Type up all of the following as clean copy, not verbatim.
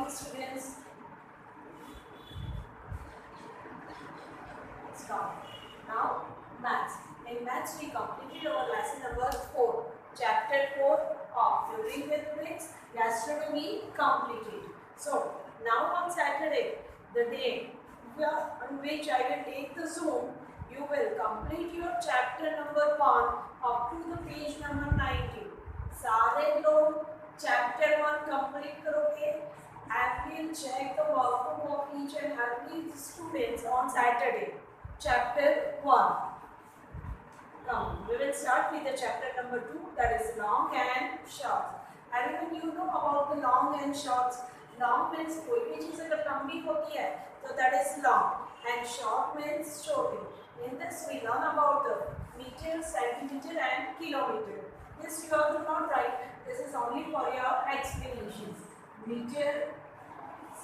me students? Stop. Now maths. In maths we completed our lesson number 4. Chapter 4 of Filling with Bricks, gastronomy completed. So now on Saturday, the day on which I will take the Zoom, you will complete your chapter number 1 up to the page number 90. सारे लोग chapter 1 complete करोगे and we'll check the workbook of each and every students on Saturday. Chapter 1. Come, we will start with the chapter number 2, that is long and short. Everyone you know about the long and shorts. Long means कोई भी चीज़ अगर लंबी होती है तो that is long, and short means छोटी. In this we learn about the meter, centimeter and kilometer. This you have to not write. This is only for your explanations. Meter,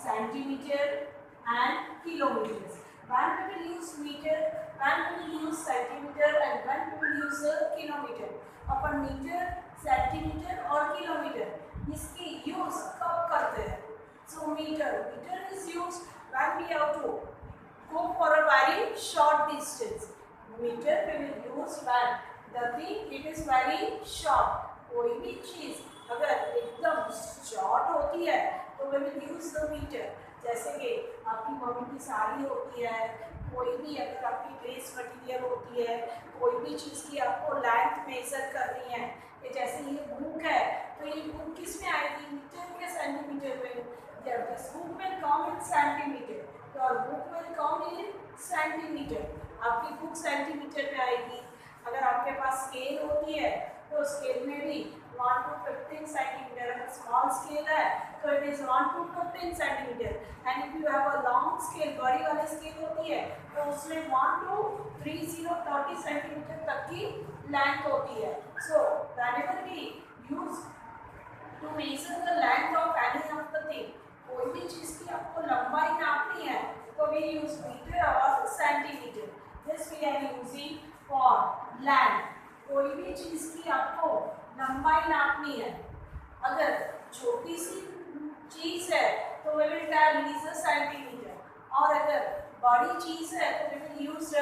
centimeter and kilometers. When we will use meter, when we will use centimeter and when we will use kilometer. अपन meter, centimeter और kilometer इसकी use कब करते हैं? So meter is used when we have to go for a very short distance. Meter we will use when the thing it is very short. कोई भी चीज अगर एकदम शॉर्ट होती है तो we will use the meter. जैसे कि आपकी मम्मी की साड़ी होती है, कोई भी अगर आपकी ड्रेस मटेरियल होती है, कोई भी चीज़ की आपको लेंथ मेजर करनी है, ये जैसे ये बुक है तो ये बुक किस में आएगी? मीटर के सेंटीमीटर में. जब this book will come in centimetre, your book will come in centimetre. आपकी बुक सेंटीमीटर में आएगी. अगर आपके पास स्केल होती है तो स्केल में भी 1 to 15 सेंटीमीटर. अगर स्मॉल स्केल है तो it is 1 to 15 centimetre. And if you have a long scale, बड़ी वाली स्केल होती है तो उसमें 1 to 30 सेंटीमीटर तक की लेंथ होती है. So whenever we use to measure the length of any of the thing, कोई भी चीज़ की आपको लंबाई नापनी है तो वी यूज मीटर और centimeter. This we are using for length. कोई भी चीज़ की आपको लंबाई नापनी है, अगर छोटी सी चीज़ है तो we will use a centimeter, और अगर बड़ी चीज़ है तो वी विल यूज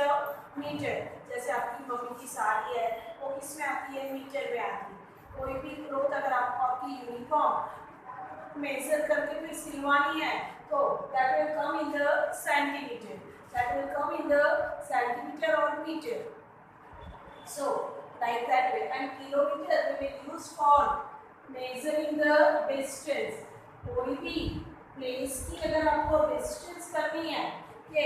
मीटर. जैसे आपकी मम्मी की साड़ी है वो किस में आती है? मीटर में आती है. कोई भी क्लोथ अगर आपको आपकी यूनिफॉर्म मेजर करके फिर सिलवानी है तो that will come in the centimetre. That will come in the centimetre और metre. So like that way. And kilometer we will use for measuring the distance. कोई भी प्लेस की अगर आपको डिस्टेंस करनी है कि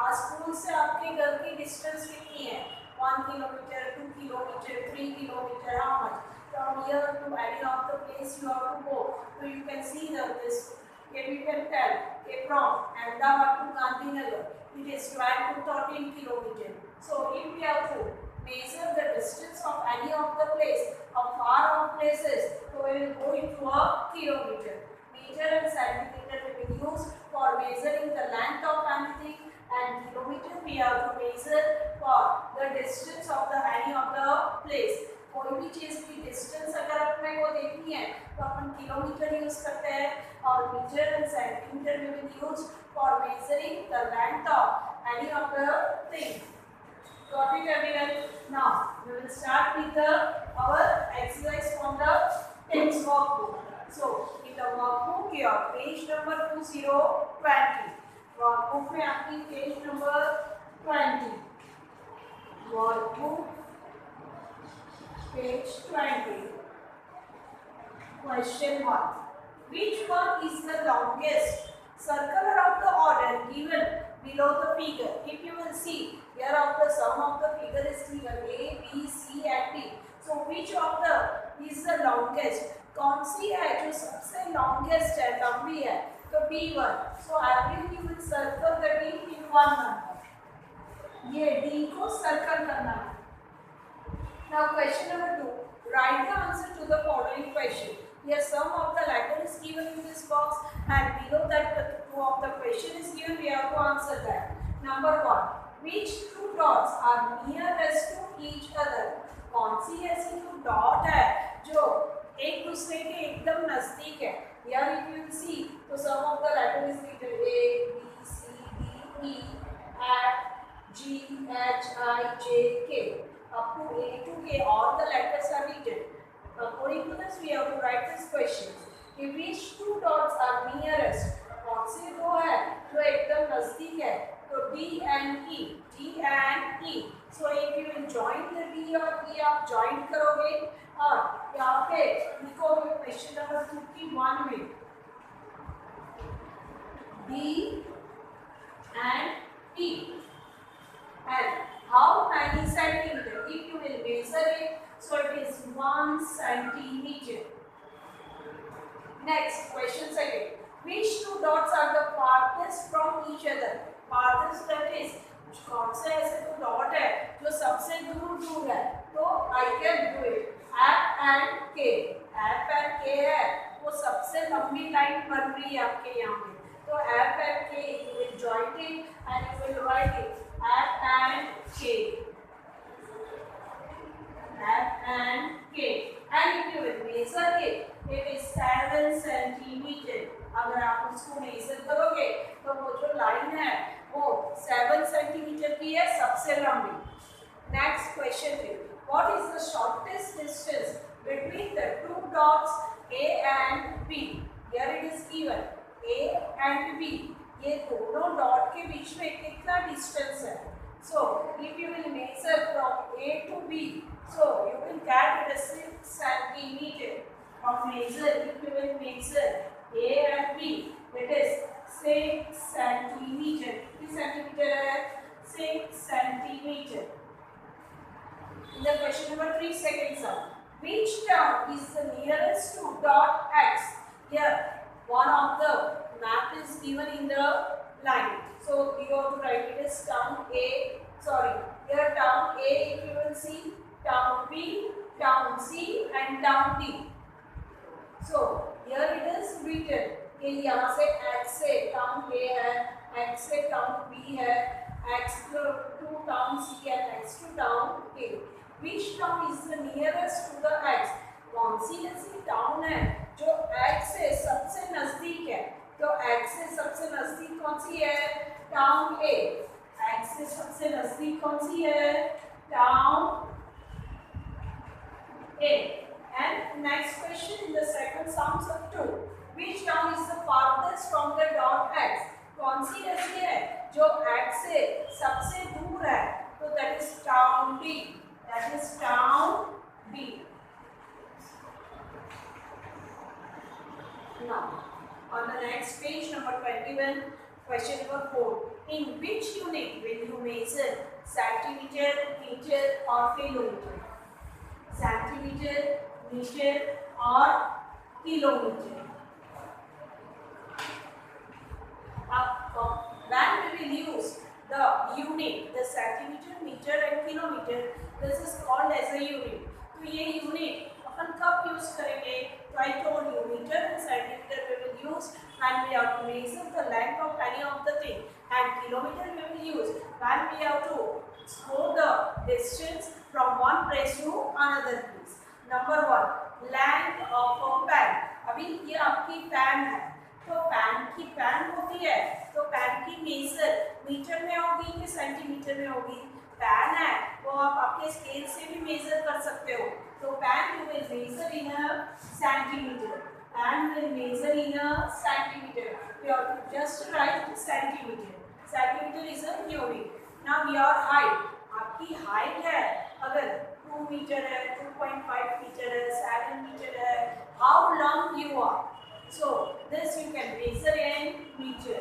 आज स्कूल से आपके घर की डिस्टेंस कितनी है, 1 kilometre, 2 kilometre, 3 kilometre, how much? From here to any of the place you have to go. So you can see this. If you can tell, from Ahmedabad to Gandhinagar, it is 12 to 13 kilometers. So if we have to measure the distance of any of the place of far off places, so we will go into a kilometer. Meter and centimeter we will use for measuring the length of anything, and kilometer we have to measure for the distance of the any of the place. कोई भी चीज़ की distance अगर अपने को देखनी है तो अपन किलोमीटर यूज करते हैं, और meter and centimeter we will use for measuring the length of any of the things. Got it everyone? Now we will start with our exercise from the text workbook. So in the workbook your page number 2020. Workbook में आपकी page number 20. Workbook page 20. Question 1. Which one is the longest? Circle around the order given below the figure. If you will see, here of the sum of the figure is given A, B, C and D. So which of the is the longest? कौन सी है जो सबसे longest है, लंबी है? तो B1. So everything you will circle the D in one number. ये D को circle करना है. Now question number 2. Write the answer to the following question. Here sum of the letter is given in this box, and below that the two of the question is given. We have to answer that. Number 1. Which two dots are nearest to each other? कौन सी ऐसी two dot है जो एक दूसरे के एकदम नजदीक है। Here if you will see, तो some of the letter is written A, B, C, D, E, F, G, H, I, J, K. Up to A to K, all the letters are written. According to this, we have to write this question. कि which two dots are nearest? कौन से दो है जो एकदम नजदीक है? तो D and E, D and E. So if you will join the D और E, आप join करोगे और यहाँ पे लिखोगे क्वेश्चन नंबर 51 में D and E. And how many centimeter? If you will measure it, so it is 1 centimeter. Next question second. Which two dots are the farthest from each other? Farthest that is कौन से ऐसे दो dot है जो सबसे दूर दूर है? तो I can do it. F and K. F and K है वो सबसे लंबी लाइन बन रही है आपके यहाँ पे. तो F and K you will join it and you will write it. F and K. F and K. And if you will measure it, it is 7 centimeter. अगर आप उसको मेजर करोगे तो वो जो लाइन है वो 7 सेंटीमीटर की है सबसे लंबी. नेक्स्ट क्वेश्चन है, what is the shortest distance between the two dots A and B? Here it is given A and B. ये दोनों डॉट के बीच में कितना डिस्टेंस है? So if you will measure from A to B, so you will get it as 6 centimeter. Of measure, if you will measure A and B, it is 6 centimeter. कितनी centimetre है? 6 centimeter. In the question number 3, second sum. Which term is the nearest to dot X? Here, one of the map is given in the line. So we have to write it as term A. Sorry, here term A. If you will see, term B, term C, and term D. So here it is written कि यहाँ से X से term A है, X से term B है, X to term C है, X to term A. Which term is the nearest to the X? कौन सी ऐसी term है जो X से सबसे नजदीक है? तो X से सबसे नजदीक कौन सी है? term A. X से सबसे नजदीक कौन सी है? term A. And next question in the second sums of 2. Which term is the farthest from the dot X? कौन सी ऐसी है जो X से सबसे दूर है? तो that is term B. That is term B. Now, on the next page, number 21, question number 4. In which unit will you measure centimeter, meter, or kilometer? Centimeter, meter, or kilometer. When we will use the unit, the centimeter, meter, and kilometer, this is called as a unit. तो ये unit अपन कब use करेंगे? तो I told you, meter and centimeter we will use when we have to measure the length of any of the thing, and kilometer we will use when we have to score the distance from one place to another place. Number 1, length of a pen. अभी ये आपकी pen है, तो pen की pen होती है, तो pen की मेजर मीटर में होगी कि सेंटीमीटर में होगी? पेन है वो आप आपके स्केल से भी मेजर कर सकते हो. तो pen you will measure in a centimeter. Pen will measure in a centimeter. You have to just write centimeter. Centimeter is a unit. Now your height, आपकी हाइट है अगर 2 मीटर है, 2.5 मीटर है, 7 मीटर है, how long you are. So this you can measure in meter.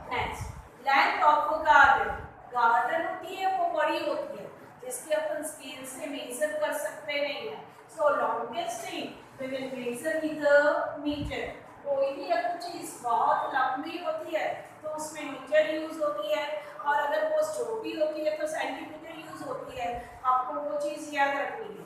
Next, length of a garden. Garden होती है वो बड़ी होती है जिसकी अपन स्केल से मेजर कर सकते नहीं है. So longest thing we will measure in the meter. कोई भी अगर चीज बहुत लंबी होती है तो उसमें मीटर यूज होती है, और अगर वो छोटी होती है तो सेंटीमीटर यूज होती है. आपको वो चीज याद रखनी है.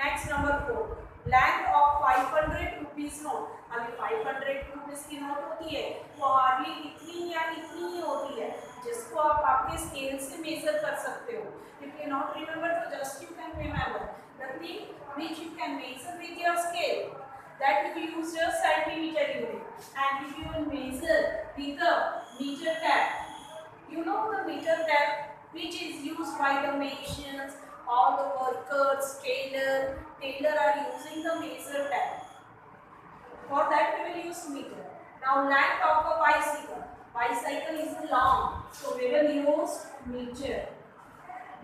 Next number 4, length of 500 rupees note. अभी 500 rupees की नोट होती है वो हार्डली इतनी या इतनी ही होती है जिसको आप आपके स्केल से मेजर कर सकते हो. If you not remember, तो just you can remember the thing which you can measure with your scale, that you use your centimeter unit. And if you will measure with the meter tab, you know the meter tab which is used by the masons, all the workers, tailor are using the measure tab. For that we will use meter. Now length of a bicycle. Bicycle is long, so we will use meter.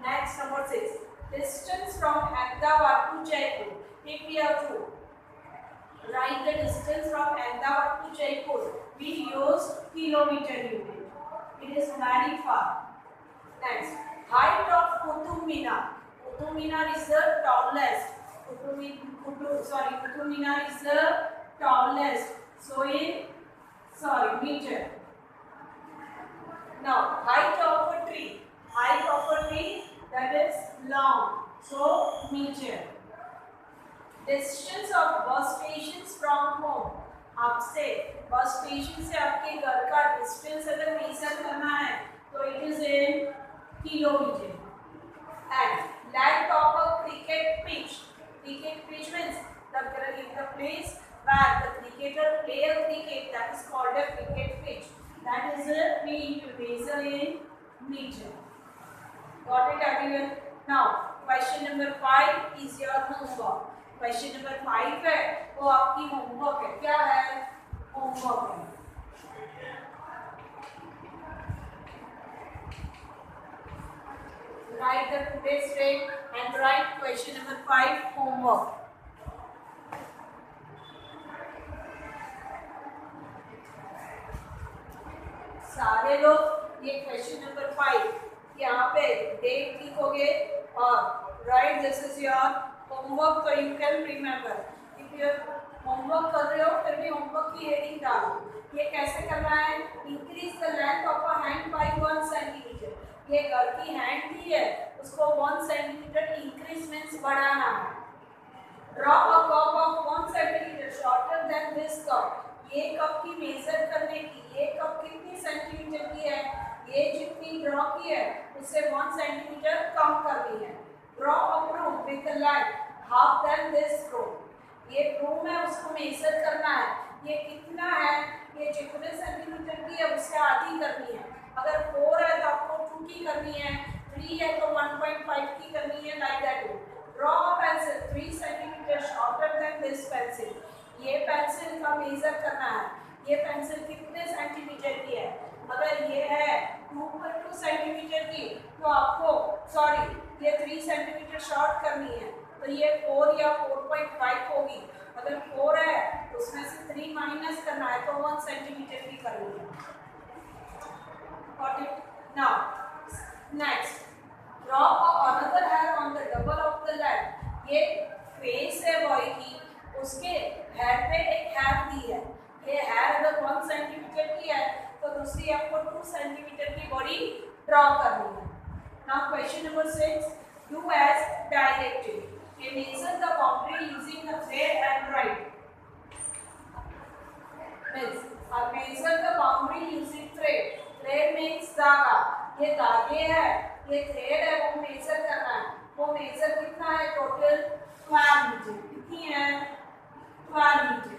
Next, number 6. Distance from Ahmedabad to Jaipur. If we have to write the distance from Ahmedabad to Jaipur, we use kilometer unit. It is very far. Next, height of Qutub Minar. Qutub Minar is the tallest. Qutub Minar is the tallest. So meter. Now, height of a tree. Height of a tree, that is long. So meter. Distance of bus stations from home. आपसे bus station से आपके घर का distance अगर major करना है तो it is in kilometre. And length of a cricket pitch. Cricket pitch means the place where the cricketer play a cricket, that is called a cricket pitch. That is we measure in meter. Got it everyone? Now question number 5 is your homework. Question number 5 है वो आपकी homework है. क्या है? Homework है. Write the today's date and write question number 5 homework. सारे लोग ये क्वेश्चन नंबर 5 यहाँ पे डेट लिखोगे और write this is your homework. तो you can remember. If you homework कर रहे हो फिर भी होमवर्क की हेडिंग डालो. ये कैसे करना है? Increase the length of a hand by 1 centimeter. ये घर की हैंड दी है, उसको 1 सेंटीमीटर इंक्रीज मींस बढ़ाना है. Draw a cup of 1 centimetre shorter than this cup. ये कप की मेजर करने की, ये कप कितनी सेंटीमीटर की है, ये जितनी ड्रॉ की है उससे 1 सेंटीमीटर कम करनी है. Draw a broom with a line half than this broom. ये broom है उसको मेजर करना है. ये कितना है? ये जितने सेंटीमीटर की है उससे आधी करनी है. अगर 4 है तो आपको 2 की करनी है, 3 है तो 1.5 की करनी है. Like that. Draw a pencil 3 centimetre shorter than this pencil. ये पेंसिल का मेजर करना है. ये पेंसिल कितने सेंटीमीटर की है? अगर ये है 2.2 सेंटीमीटर की तो आपको ये 3 सेंटीमीटर शॉर्ट करनी है तो ये 4 या 4.5 होगी. अगर 4 है तो उसमें से 3 माइनस करना है तो 1 सेंटीमीटर की करनी है. Got it? Now next, draw another hair on the double of the leg. ये फेस है बॉय की, उसके हेड पे एक हेयर दी है. ये हेयर अगर 1 सेंटीमीटर की है तो दूसरी आपको 2 सेंटीमीटर की बॉडी ड्रॉ करनी है. Now question number 6, do as directed. Measure the boundary using a thread and write. Means measure the boundary using thread. Thread means धागा. ये धागे है, ये थ्रेड है, वो मेजर करना है. वो मेजर कितना है? Total 12 meter. कितनी है? 12 meter.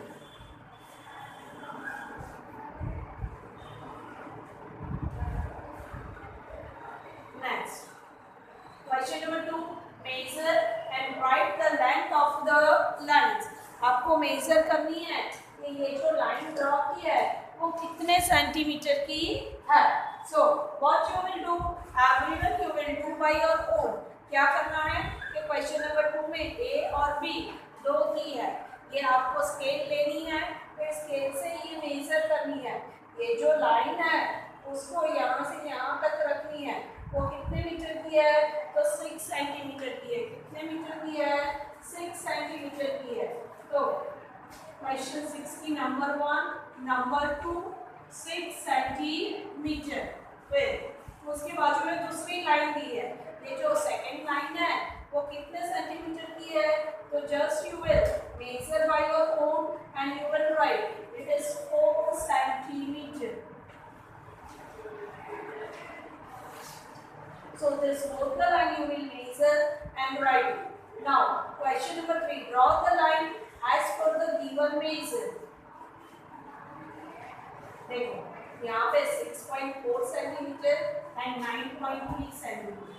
Next, question number 2, measure and write the length of the lines. आपको मेजर करनी है कि ये जो लाइन ड्रॉ की है वो कितने सेंटीमीटर की है. So what you will do? Everyone you will do by your own. क्या करना है कि क्वेश्चन नंबर 2 में A और B दो की है. ये आपको स्केल लेनी है, फिर स्केल से ये मेजर करनी है. ये जो लाइन है उसको यहाँ से यहाँ तक रखनी है. वो कितने मीटर की है? तो 6 सेंटीमीटर की है. कितने मीटर की है? 6 सेंटीमीटर की है. तो क्वेश्चन 6 की नंबर 1, नंबर 2 6 सेंटीमीटर. फिर उसके बाजू में दूसरी लाइन दी है. ये जो सेकंड लाइन है वो कितने सेंटीमीटर की है? तो just you will measure by your own and you will write it is 4 centimetre. So this both the line you will measure and write it. Now given में इज, देखो यहाँ पे 6.4 centimeter and 9.3 centimetre,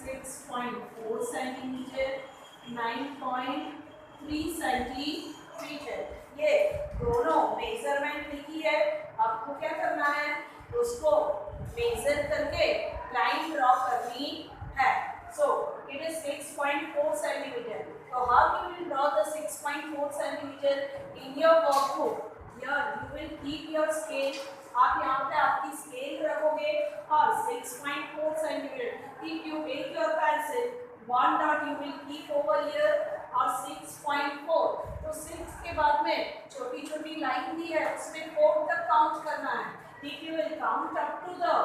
6.4 centimetre 9.3 centimetre, ये दोनों measurement लिखी है। आपको क्या करना है, उसको मेजर करके लाइन ड्रॉ करनी है। So it is 6.4 centimetre. So how you will draw the 6.4 centimeter in your workbook? Here you will keep your scale. आप यहाँ पे आपकी स्केल रखोगे और 6.4 centimetre. If you take your pencil, one dot you will keep over here और 6.4. तो 6 के बाद में छोटी छोटी लाइन दी है, उसमें 4 तक काउंट करना है. If you will count up to the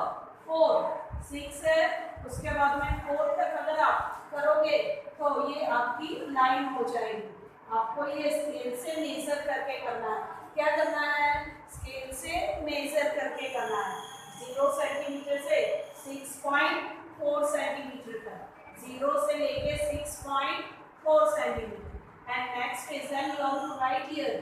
4, 6 है, उसके बाद में 4 तक अगर आप करोगे तो ये आपकी लाइन हो जाएगी. आपको ये स्केल से मेजर करके करना है. क्या करना है, स्केल से मेजर करके करना है. 0 सेंटीमीटर से 6.4 सेंटीमीटर तक, 0 से लेके 6.4 centimeter. And next is then you have to write here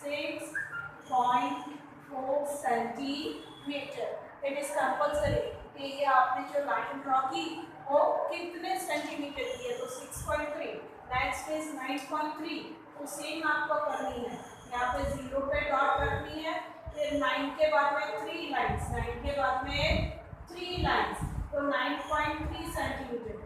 6.4 centimeter. It is compulsory कि ये आपने जो लाइन ड्रॉ की वो कितने सेंटीमीटर की है, तो 6.3. Next is 9.3. तो सेम आपको करनी है. यहाँ पे 0 पे डॉट रखनी है, फिर 9 के बाद में 3 लाइंस, 9 के बाद में 3 लाइंस, तो 9.3 centimetre.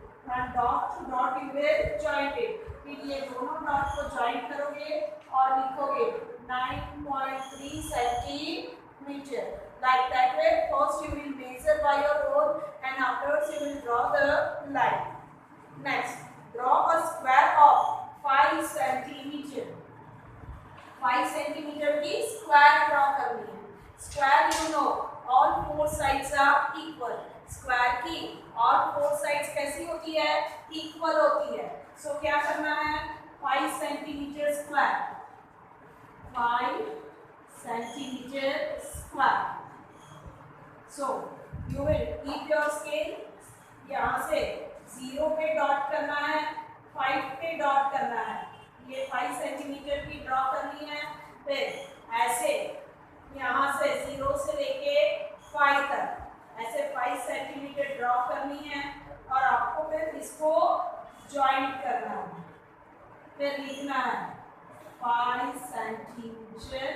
Dot to dot U will joint it. फिर ये दोनों डॉट को जॉइंट करोगे और लिखोगे 9.3 centimetre. Like that way, first you will measure by your own and afterwards you will draw the line. Next, draw a square of 5 centimeter. 5 centimeter की square draw करनी है. Square you know, all 4 sides are equal. Square की और 4 sides कैसी होती है, equal होती है. So क्या करना है, 5 centimeter square. 5 centimeter square. So you will keep your scale. यहाँ से 0 पे डॉट करना है, 5 पे डॉट करना है. ये 5 सेंटीमीटर की ड्रॉ करनी है. फिर ऐसे यहाँ से 0 से लेके 5 तक ऐसे 5 सेंटीमीटर ड्रॉ करनी है और आपको फिर इसको ज्वाइंट करना है. फिर लिखना है 5 centimetre,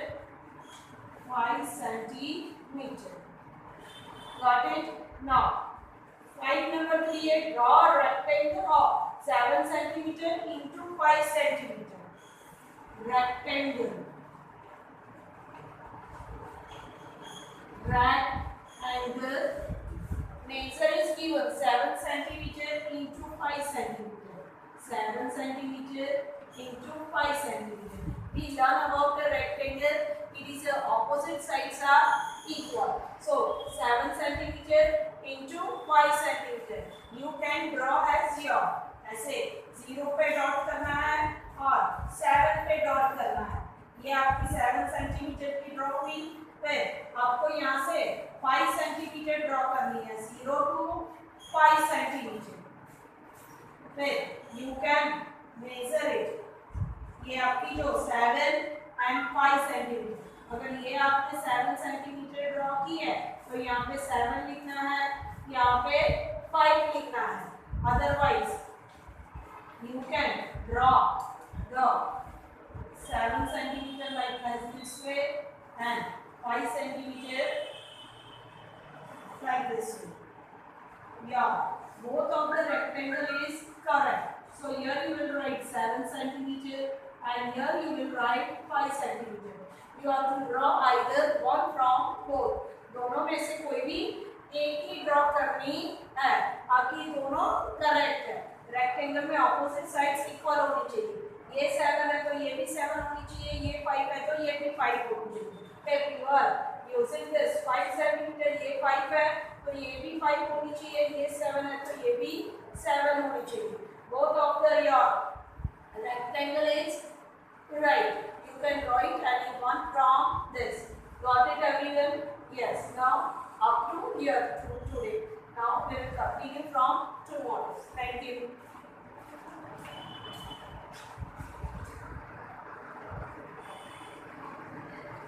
5 centimetre. Got it? Now, 5 number 3 है, draw a rectangle of 7 centimeter into 5 centimeter. Rectangle. Rectangle. Measure is given 7 centimeter into 5 centimeter. 7 centimeter into 5 centimeter. We learn about the rectangle. It is the opposite sides are equal. So 7 centimeter into 5 centimeter. You can draw as your. ऐसे 0 पे dot करना है और 7 पे dot करना है. ये आपकी 7 सेंटीमीटर की ड्रॉ हुई. फिर आपको यहाँ से 5 सेंटीमीटर ड्रॉ करनी है, 0 to 5 सेंटीमीटर. फिर you can measure it. ये आपकी जो 7 and 5 सेंटीमीटर. अगर ये आपने 7 सेंटीमीटर ड्रॉ की है तो यहाँ पे 7 लिखना है, यहाँ पे 5 लिखना है. Otherwise you can draw the 7 centimeter like as this way and 5 centimeter like this way. Yeah, both of the rectangle is correct. So here you will write 7 centimeter and here you will write 5 centimeter. You have to draw either one from both. दोनों में से कोई भी एक ही draw करनी है. बाकी दोनों करेक्ट है. रेक्टेंगल में ऑपोजिट साइड्स इक्वल होनी चाहिए. ये 7 है तो ये भी 7 होनी चाहिए, ये 5 है तो ये भी 5 होनी चाहिए. If you are using this 5 centimeter, ये 5 है तो ये भी 5 होनी चाहिए, ये 7 है तो ये भी 7 होनी चाहिए. Both of the your rectangle is right. You can draw it anyone from this. Got it everyone? Yes. Now up to here today. Now we will continue from tomorrow. Thank you.